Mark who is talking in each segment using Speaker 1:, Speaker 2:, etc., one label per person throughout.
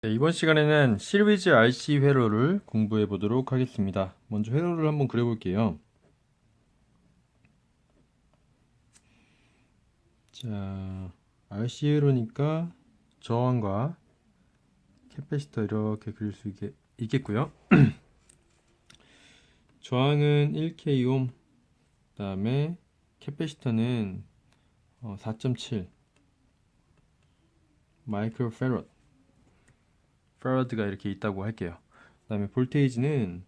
Speaker 1: 네, 이번 시간에는 시리즈 RC 회로를 공부해 보도록 하겠습니다. 먼저 회로를 한번 그려볼게요. 자, RC 회로니까 저항과 캐패시터 이렇게 그릴 수 있겠고요. 저항은 1K옴, 그 다음에 캐패시터는 4.7 마이크로 페러드가 이렇게 있다고 할게요. 그 다음에 볼테이지는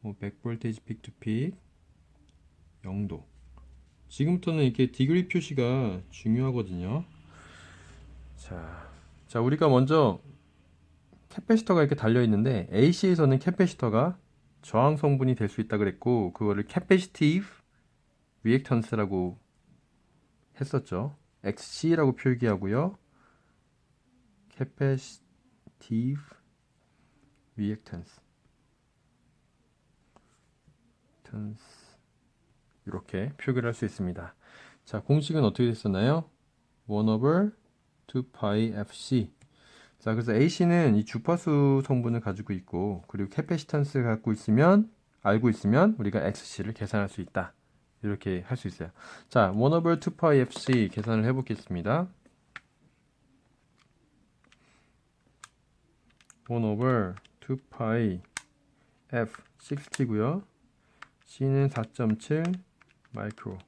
Speaker 1: 100볼테이지 픽 투 픽 0도. 지금부터는 이렇게 디그리 표시가 중요하거든요. 자, 우리가 먼저 캐패시터가 이렇게 달려 있는데 AC에서는 캐패시터가 저항 성분이 될 수 있다 그랬고, 그거를 캐패시티브 리액턴스라고 했었죠. XC라고 표기하고요. 캐패시티브 리액턴스 이렇게 표기를 할 수 있습니다. 자, 공식은 어떻게 됐었나요? 1 over 2pi fc. 자, 그래서 AC는 이 주파수 성분을 가지고 있고, 그리고 캐패시턴스를 알고 있으면 우리가 XC를 계산할 수 있다. 이렇게 할 수 있어요. 자, 1 over 2pi fc 계산을 해보겠습니다. 1 over 2pi f 60고요. C는 4.7 마이크로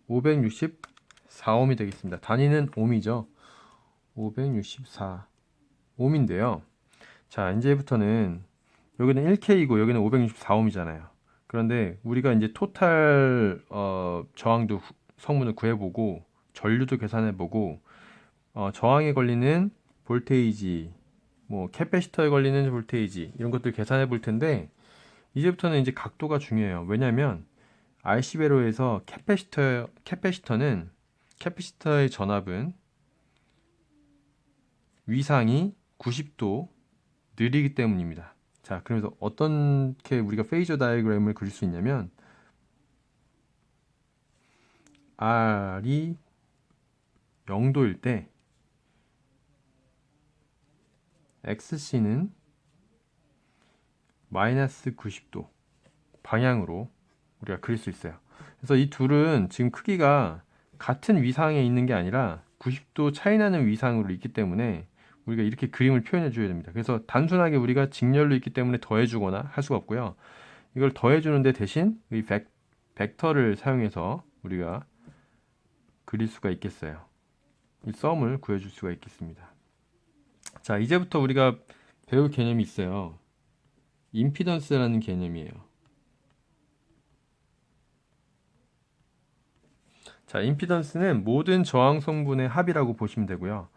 Speaker 1: 564옴이 되겠습니다. 단위는 옴이죠. 564 옴인데요. 자, 이제부터는 여기는 1K이고 여기는 564옴이잖아요. 그런데 우리가 이제 토탈 저항도 성분을 구해보고 전류도 계산해보고 저항에 걸리는 볼테이지, 캐패시터에 걸리는 볼테이지 이런 것들 계산해 볼 텐데, 이제부터는 이제 각도가 중요해요. 왜냐하면 RC 회로에서 캐패시터의 전압은 위상이 90도 느리기 때문입니다. 자, 그래서 어떻게 우리가 페이저 다이어그램을 그릴 수 있냐면, R이 0도일 때 XC는 마이너스 90도 방향으로 우리가 그릴 수 있어요. 그래서 이 둘은 지금 크기가 같은 위상에 있는 게 아니라 90도 차이 나는 위상으로 있기 때문에 우리가 이렇게 그림을 표현해 줘야 됩니다. 그래서 단순하게 우리가 직렬로 있기 때문에 더해 주거나 할 수가 없고요. 이걸 더해 주는데 대신 이 벡터를 사용해서 우리가 그릴 수가 있겠어요. 이 썸을 구해 줄 수가 있겠습니다. 자, 이제부터 우리가 배울 개념이 있어요. 임피던스라는 개념이에요. 자, 임피던스는 모든 저항 성분의 합이라고 보시면 되고요.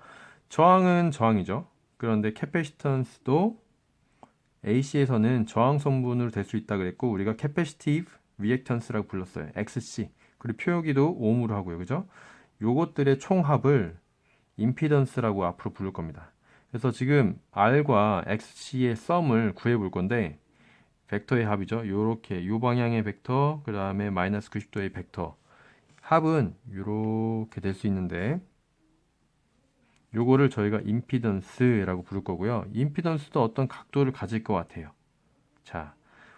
Speaker 1: 저항은 저항이죠. 그런데 캐패시턴스도 AC에서는 저항 성분으로 될 수 있다 그랬고, 우리가 캐패시티브 리액턴스라고 불렀어요. XC. 그리고 표기도 옴으로 하고요. 그죠? 요것들의 총합을 임피던스라고 앞으로 부를 겁니다. 그래서 지금 R과 XC의 썸을 구해 볼 건데, 벡터의 합이죠. 요렇게 요 방향의 벡터, 그 다음에 마이너스 90도의 벡터. 합은 이렇게 될 수 있는데, 요거를 저희가 임피던스라고 부를 거고요. 임피던스도 어떤 각도를 가질 것 같아요. 자,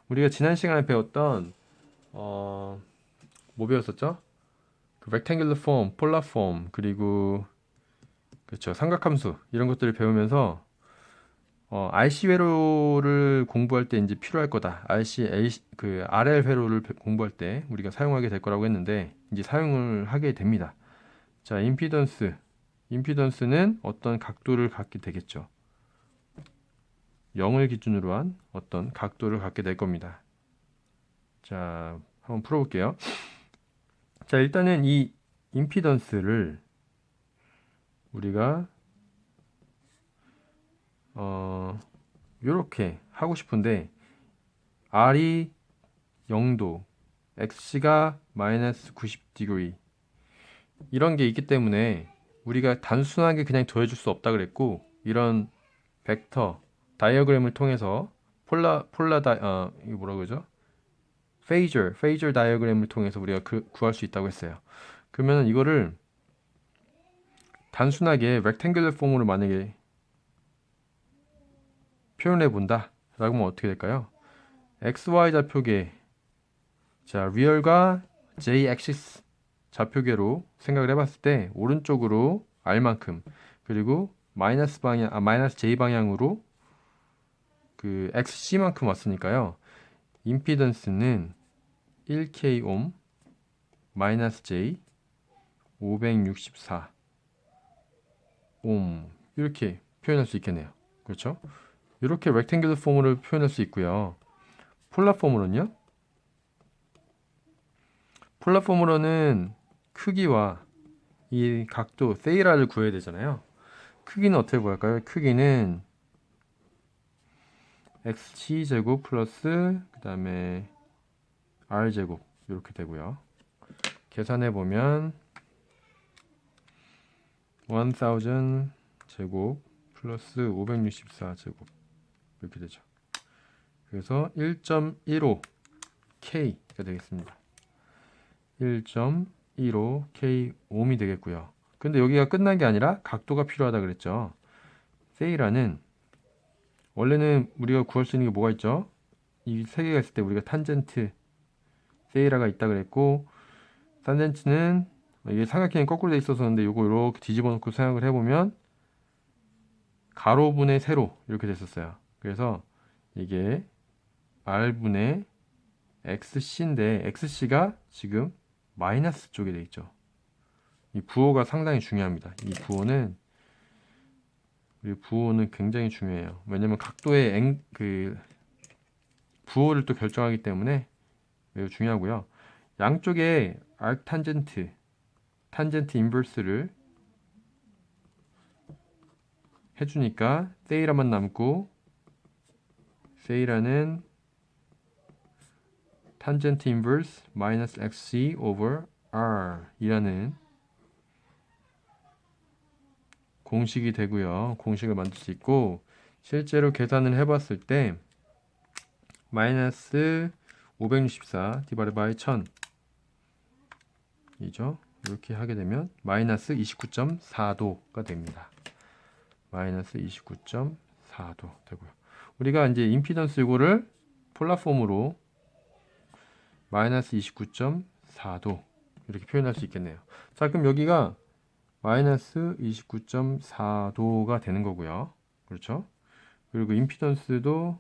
Speaker 1: 우리가 지난 시간에 배웠던 뭐 배웠었죠? 그 rectangular form, polar form, 그리고 그렇죠, 삼각함수 이런 것들을 배우면서 RC 회로를 공부할 때 이제 필요할 거다. 그 RL 회로를 공부할 때 우리가 사용하게 될 거라고 했는데, 이제 사용을 하게 됩니다. 자, 임피던스는 어떤 각도를 갖게 되겠죠. 0을 기준으로 한 어떤 각도를 갖게 될 겁니다. 자, 한번 풀어볼게요. 자, 일단은 이 임피던스를 우리가 이렇게 하고 싶은데, R이 0도, X가 마이너스 90° 이런 게 있기 때문에 우리가 단순하게 그냥 더해줄 수 없다 그랬고, 이런 벡터 다이어그램을 통해서 이거 뭐라고 그러죠? 페이저 다이어그램을 통해서 우리가 구할 수 있다고 했어요. 그러면 이거를 단순하게 rectangular 폼으로 만약에 표현해 본다 라고 하면 어떻게 될까요? XY 좌표계, 자 리얼과 Z 액시스 좌표계로 생각을 해봤을 때 오른쪽으로 R만큼, 그리고 마이너스 J 방향으로 그 XC만큼 왔으니까요. 임피던스는 1K 옴 마이너스 J 564 옴 이렇게 표현할 수 있겠네요. 그렇죠? 이렇게 렉탱귤러 폼으로 표현할 수 있고요. 폴라 폼으로는요? 폴라 폼으로는 크기와 이 각도 세이라를 구해야 되잖아요. 크기는 어떻게 구할까요? 크기는 xc 제곱 플러스 그 다음에 r제곱 이렇게 되고요. 계산해 보면 1000 제곱 플러스 564 제곱 이렇게 되죠. 그래서 1.15 K가 되겠습니다. 1.15 K 옴이 되겠고요. 근데 여기가 끝난 게 아니라 각도가 필요하다 그랬죠. 세이라는 원래는 우리가 구할 수 있는 게 뭐가 있죠? 이 세 개가 있을 때 우리가 탄젠트 세이라가 있다 그랬고, 탄젠트는 이게 삼각형이 거꾸로 돼 있어서 근데 요거 이렇게 뒤집어 놓고 생각을 해보면 가로분의 세로 이렇게 됐었어요. 그래서 이게 R분의 XC인데 XC가 지금 마이너스 쪽에 돼 있죠. 이 부호가 상당히 중요합니다. 이 부호는 굉장히 중요해요. 왜냐면 각도의 부호를 또 결정하기 때문에 매우 중요하고요. 양쪽에 arctangen트, 탄젠트 인버스를 해주니까 세이라만 남고, 세이라는 탄젠트 인버스 마이너스 xc over r 이라는 공식이 되고요. 공식을 만들 수 있고, 실제로 계산을 해봤을 때 마이너스 564 디바이드 바이 1000 이죠. 이렇게 하게 되면 마이너스 29.4도가 됩니다. 마이너스 29.4도 되고요. 우리가 이제 임피던스 이거를 폴라폼으로 마이너스 29.4도 이렇게 표현할 수 있겠네요. 자, 그럼 여기가 마이너스 29.4도가 되는 거고요. 그렇죠? 그리고 임피던스도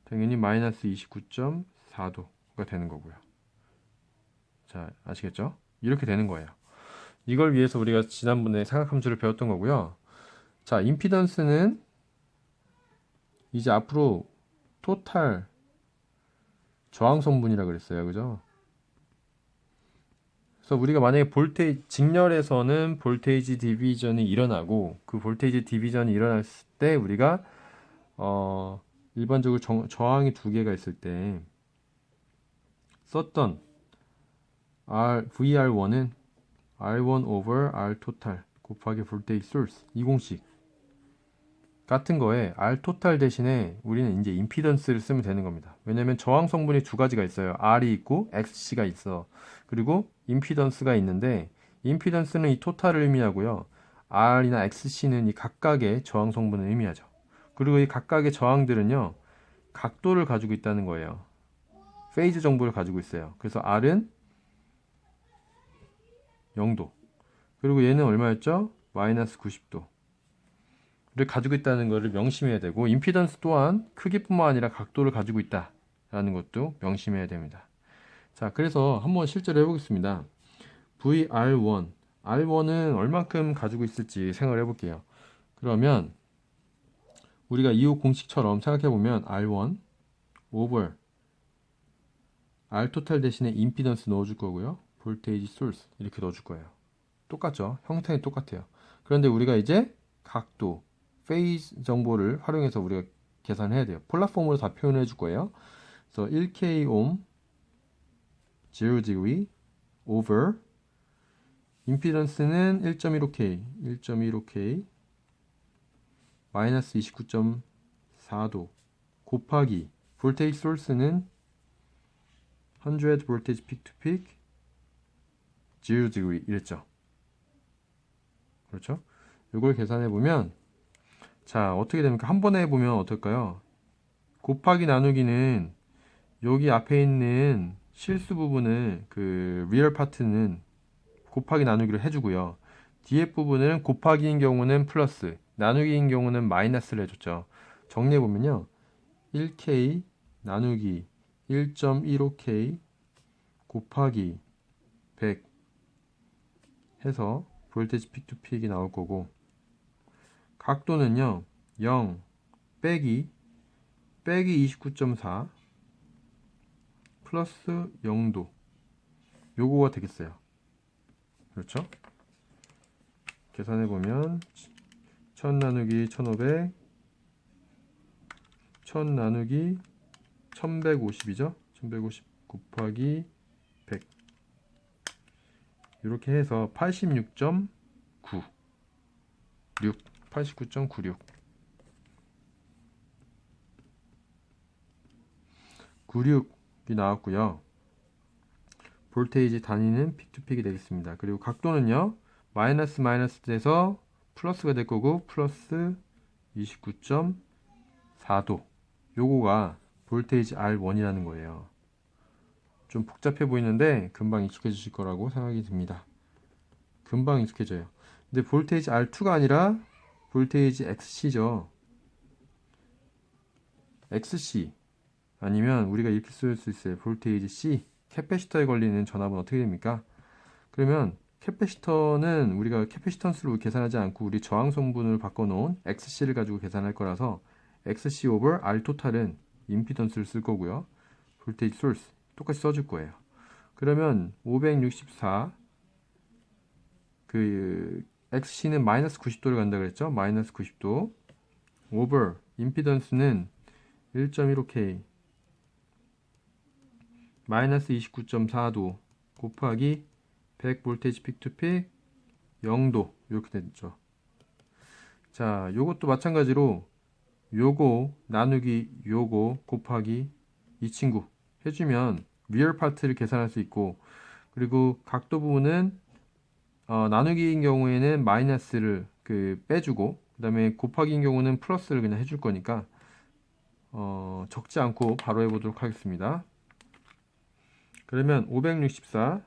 Speaker 1: 당연히 마이너스 29.4도가 되는 거고요. 자, 아시겠죠? 이렇게 되는 거예요. 이걸 위해서 우리가 지난번에 삼각함수를 배웠던 거고요. 자, 임피던스는 이제 앞으로 토탈 저항 성분이라 그랬어요. 그죠? 그래서 우리가 만약에 직렬에서는 볼테이지 디비전이 일어나고, 그 볼테이지 디비전이 일어났을 때 우리가 일반적으로 저항이 두 개가 있을 때 썼던 VR1은 R1 over R total 곱하기 볼테이지 소스, 이 공식 같은 거에 R total 대신에 우리는 이제 임피던스를 쓰면 되는 겁니다. 왜냐면 저항 성분이 두 가지가 있어요. R이 있고 XC가 있어. 그리고 임피던스가 있는데, 임피던스는 이 토탈을 의미하고요. R이나 XC는 이 각각의 저항 성분을 의미하죠. 그리고 이 각각의 저항들은요, 각도를 가지고 있다는 거예요. 페이즈 정보를 가지고 있어요. 그래서 R은 0도. 그리고 얘는 얼마였죠? 마이너스 90도. 를 가지고 있다는 것을 명심해야 되고, 임피던스 또한 크기뿐만 아니라 각도를 가지고 있다라는 것도 명심해야 됩니다. 자, 그래서 한번 실제로 해보겠습니다. VR1, R1은 얼만큼 가지고 있을지 생각을 해볼게요. 그러면 우리가 이후 공식처럼 생각해보면 R1 over R 토탈 대신에 임피던스 넣어줄 거고요. 볼테이지 소스 이렇게 넣어줄 거예요. 똑같죠? 형태는 똑같아요. 그런데 우리가 이제 각도, 페이즈 정보를 활용해서 우리가 계산해야 돼요. 폴라폼으로 다 표현해 줄 거예요. 그래서 1K 옴 0 over 임피던스는 1.15K 1.15K 마이너스 29.4도 곱하기 볼테이지 소스는 100 볼테이지 픽 투 픽 0 이랬죠. 그렇죠? 이걸 계산해 보면 자, 어떻게 됩니까? 한 번에 해보면 어떨까요? 곱하기 나누기는 여기 앞에 있는 실수 부분을 그 리얼 파트는 곱하기 나누기를 해주고요. 뒤에 부분은 곱하기인 경우는 플러스, 나누기인 경우는 마이너스를 해줬죠. 정리해보면요. 1K 나누기 1.15K 곱하기 100 해서 볼테이지 픽 투 픽이 나올 거고, 각도는요 0 빼기 29.4 플러스 0도 요거가 되겠어요. 그렇죠? 계산해보면 1000 나누기 1500 1000 나누기 1150이죠? 1150 곱하기 100 이렇게 해서 86.96 89.96 96이 나왔고요. 볼테이지 단위는 픽투픽이 되겠습니다. 그리고 각도는요. 마이너스 마이너스 돼서 플러스가 될 거고 플러스 29.4도 요거가 볼테이지 R1이라는 거예요. 좀 복잡해 보이는데 금방 익숙해지실 거라고 생각이 듭니다. 금방 익숙해져요. 근데 볼테이지 R2가 아니라 볼테이지 XC죠. XC 아니면 우리가 이렇게 쓸 수 있어요. 볼테이지 C. 캐패시터에 걸리는 전압은 어떻게 됩니까? 그러면 캐패시터는 우리가 캐패시턴스로 계산하지 않고 우리 저항 성분을 바꿔놓은 XC를 가지고 계산할 거라서 XC over R 토탈은 임피던스를 쓸 거고요. 볼테이지 소스 똑같이 써줄 거예요. 그러면 564 그 XC는 마이너스 90도를 간다 그랬죠? 마이너스 90도 over 임피던스는 1.15K 마이너스 29.4도 곱하기 100 볼테이지 픽 투 픽 0도 이렇게 됐죠. 자, 요것도 마찬가지로 요거 나누기 요거 곱하기 이 친구 해주면 리얼 파트를 계산할 수 있고, 그리고 각도 부분은 나누기인 경우에는 마이너스를 빼주고 그 다음에 곱하기인 경우는 플러스를 그냥 해줄 거니까 적지 않고 바로 해보도록 하겠습니다. 그러면 564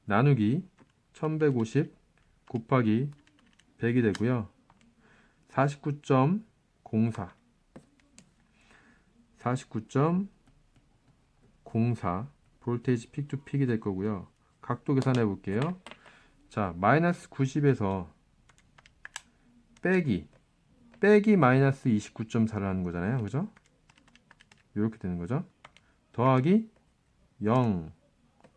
Speaker 1: 나누기 1150 곱하기 100이 되고요. 49.04 49.04 볼테이지 픽 투 픽이 될 거고요. 각도 계산해 볼게요. 자, 마이너스 90에서 빼기 마이너스 29.4를 하는 거잖아요. 그죠? 이렇게 되는 거죠. 더하기 0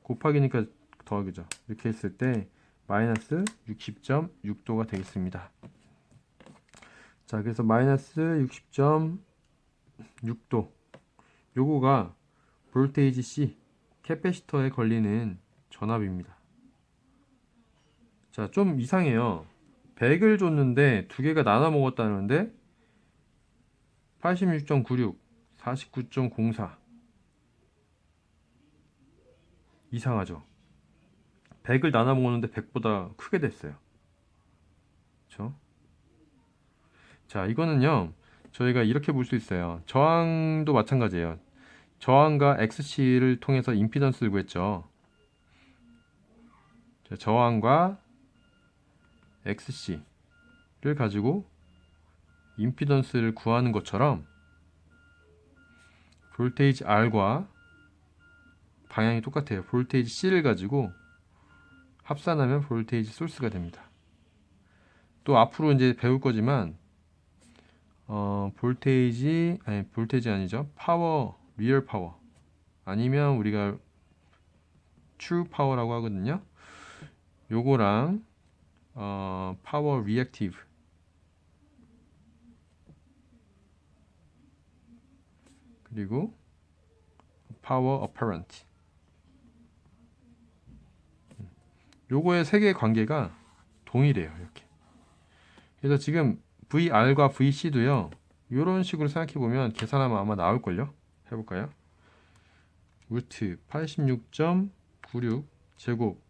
Speaker 1: 곱하기니까 더하기죠. 이렇게 했을 때 마이너스 60.6도가 되겠습니다. 자, 그래서 마이너스 60.6도 요거가 볼테이지 C 캐패시터에 걸리는 전압입니다. 자, 좀 이상해요. 100을 줬는데 두 개가 나눠 먹었다는데 86.96 49.04 이상하죠. 100을 나눠 먹었는데 100보다 크게 됐어요. 그렇죠? 자, 이거는요. 저희가 이렇게 볼 수 있어요. 저항도 마찬가지예요. 저항과 XC를 통해서 임피던스를 구했죠. 자, 저항과 XC를 가지고 임피던스를 구하는 것처럼 볼테이지 R과 방향이 똑같아요. 볼테이지 C를 가지고 합산하면 볼테이지 소스가 됩니다. 또 앞으로 이제 배울 거지만 볼테이지 아니죠. 파워, 리얼 파워 아니면 우리가 트루 파워라고 하거든요. 요거랑 파워 리액티브 그리고 파워 어퍼런트 요거의 세 개의 관계가 동일해요. 이렇게. 그래서 지금 VR과 VC도요. 이런 식으로 생각해 보면 계산하면 아마 나올걸요. 해볼까요? 루트 86.96 제곱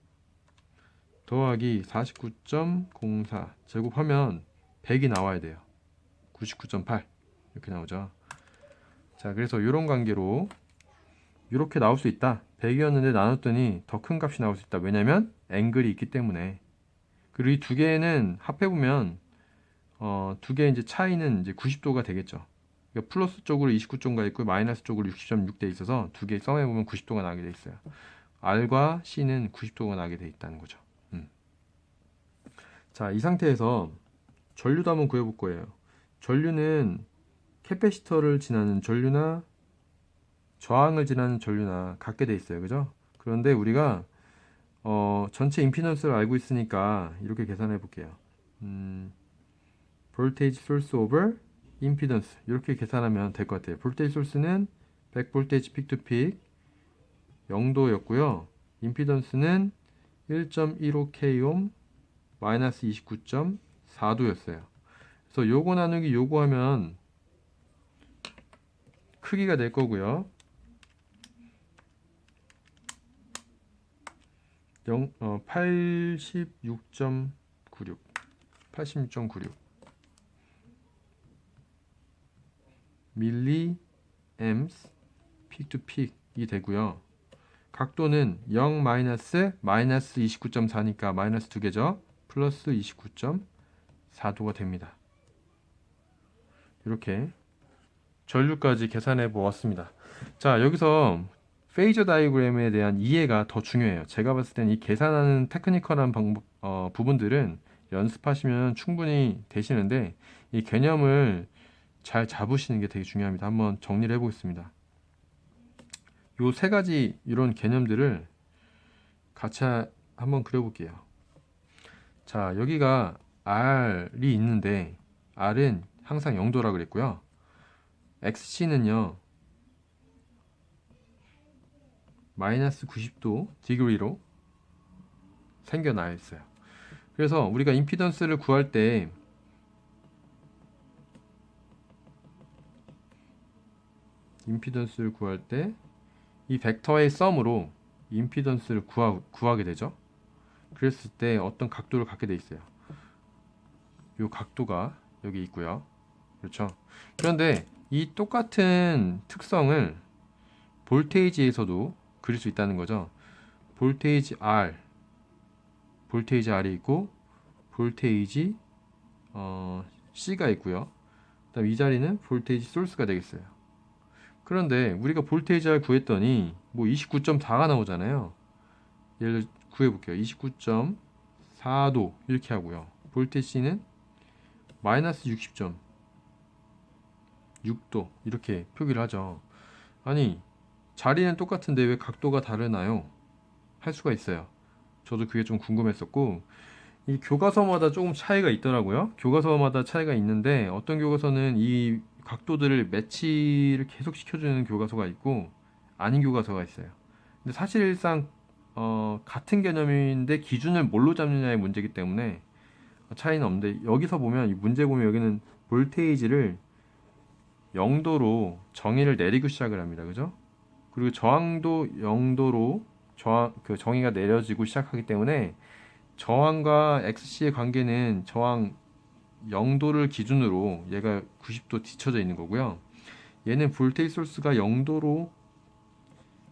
Speaker 1: 더하기 49.04 제곱하면 100이 나와야 돼요. 99.8 이렇게 나오죠. 자, 그래서 이런 관계로 이렇게 나올 수 있다. 100이었는데 나눴더니 더 큰 값이 나올 수 있다. 왜냐면 앵글이 있기 때문에. 그리고 이 두 개는 합해보면 두 개의 이제 차이는 이제 90도가 되겠죠. 그러니까 플러스 쪽으로 29.가 있고 마이너스 쪽으로 60.6 돼 있어서 두 개 썸해보면 90도가 나게 돼 있어요. R과 C는 90도가 나게 돼 있다는 거죠. 자, 이 상태에서 전류도 한번 구해볼 거예요. 전류는 캐패시터를 지나는 전류나 저항을 지나는 전류나 같게 돼 있어요. 그죠? 그런데 우리가 전체 임피던스를 알고 있으니까 이렇게 계산해 볼게요. 볼테이지 소스 오버 임피던스 이렇게 계산하면 될 것 같아요. 볼테이지 소스는 100볼테이지 픽 투 픽 0도였고요. 임피던스는 1.15kΩ 마이너스 29.4도였어요. 그래서 요거 나누기 요거 하면 크기가 될 거고요. 86.96 밀리 앰스 픽 투 픽이 되고요. 각도는 0 마이너스 29.4니까 마이너스 두 개죠. 플러스 29.4도가 됩니다. 이렇게 전류까지 계산해 보았습니다. 자, 여기서 페이저 다이어그램에 대한 이해가 더 중요해요. 제가 봤을 땐 이 계산하는 테크니컬한 부분들은 연습하시면 충분히 되시는데 이 개념을 잘 잡으시는 게 되게 중요합니다. 한번 정리를 해보겠습니다. 요 세 가지 이런 개념들을 같이 한번 그려볼게요. 자, 여기가 R이 있는데 R은 항상 0도라 그랬고요. XC는요 마이너스 90도 디그리로 생겨나 있어요. 그래서 우리가 임피던스를 구할 때 이 벡터의 썸으로 임피던스를 구하게 되죠. 그랬을 때 어떤 각도를 갖게 돼 있어요. 이 각도가 여기 있고요. 그렇죠. 그런데 이 똑같은 특성을 볼테이지에서도 그릴 수 있다는 거죠. 볼테이지 R이 있고 볼테이지 C가 있고요. 그다음 이 자리는 볼테이지 소스가 되겠어요. 그런데 우리가 볼테이지 R 구했더니 뭐 29.4가 나오잖아요. 예를 들어 구해볼게요. 29.4도 이렇게 하고요. 볼테이지 C는 마이너스 60.6도 이렇게 표기를 하죠. 아니, 자리는 똑같은데 왜 각도가 다르나요? 할 수가 있어요. 저도 그게 좀 궁금했었고, 이 교과서마다 조금 차이가 있더라고요. 교과서마다 차이가 있는데 어떤 교과서는 이 각도들을 매치를 계속 시켜주는 교과서가 있고 아닌 교과서가 있어요. 근데 사실상 같은 개념인데 기준을 뭘로 잡느냐의 문제이기 때문에 차이는 없는데, 여기서 보면 이 문제 보면 여기는 볼테이지를 0도로 정의를 내리고 시작을 합니다. 그죠? 그리고 저항도 0도로 정의가 내려지고 시작하기 때문에 저항과 XC의 관계는 저항 0도를 기준으로 얘가 90도 뒤쳐져 있는 거고요. 얘는 볼테이지 소스가 0도로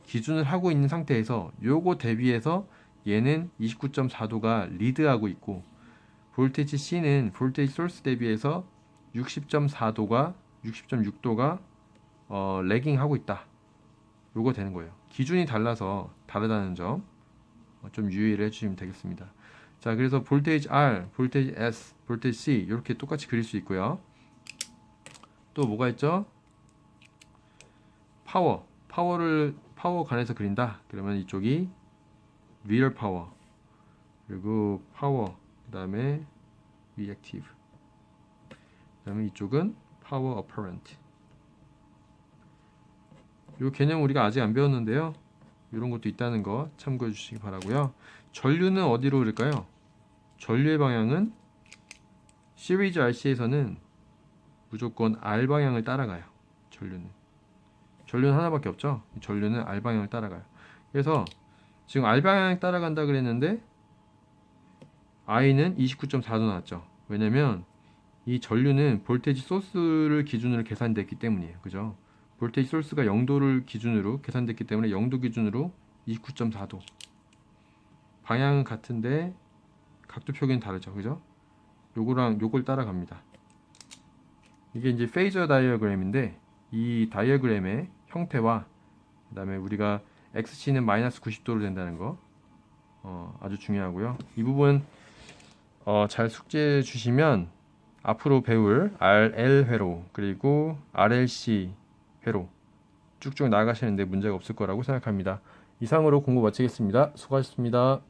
Speaker 1: 기준을 하고 있는 상태에서 요거 대비해서 얘는 29.4도가 리드하고 있고, 볼테이지 C는 볼테이지 소스 대비해서 60.6도가 레깅하고 있다. 요거 되는 거예요. 기준이 달라서 다르다는 점 좀 유의를 해주시면 되겠습니다. 자, 그래서 볼테이지 R, 볼테이지 S, 볼테이지 C 이렇게 똑같이 그릴 수 있고요. 또 뭐가 있죠? 파워 관해서 그린다. 그러면 이쪽이 리얼 파워, 그리고 파워, 그 다음에 리액티브, 그 다음에 이쪽은 파워 어퍼런트. 이 개념 우리가 아직 안 배웠는데요. 이런 것도 있다는 거 참고해 주시기 바라고요. 전류는 어디로 흐를까요? 전류의 방향은 시리즈 RC에서는 무조건 R 방향을 따라가요. 전류는 하나밖에 없죠. 전류는 R 방향을 따라가요. 그래서 지금 R 방향을 따라간다 그랬는데 I는 29.4도 나왔죠. 왜냐면 이 전류는 볼테이지 소스를 기준으로 계산됐기 때문이에요. 그죠? 볼테이지 소스가 0도를 기준으로 계산됐기 때문에 0도 기준으로 29.4도. 방향은 같은데 각도 표기는 다르죠. 그죠? 요거랑 요걸 따라갑니다. 이게 이제 페이저 다이어그램인데 이 다이어그램의 형태와 그다음에 우리가 XC는 마이너스 90도로 된다는 거 아주 중요하고요. 이 부분 잘 숙지해 주시면 앞으로 배울 RL 회로 그리고 RLC 회로 쭉쭉 나가시는데 문제가 없을 거라고 생각합니다. 이상으로 공부 마치겠습니다. 수고하셨습니다.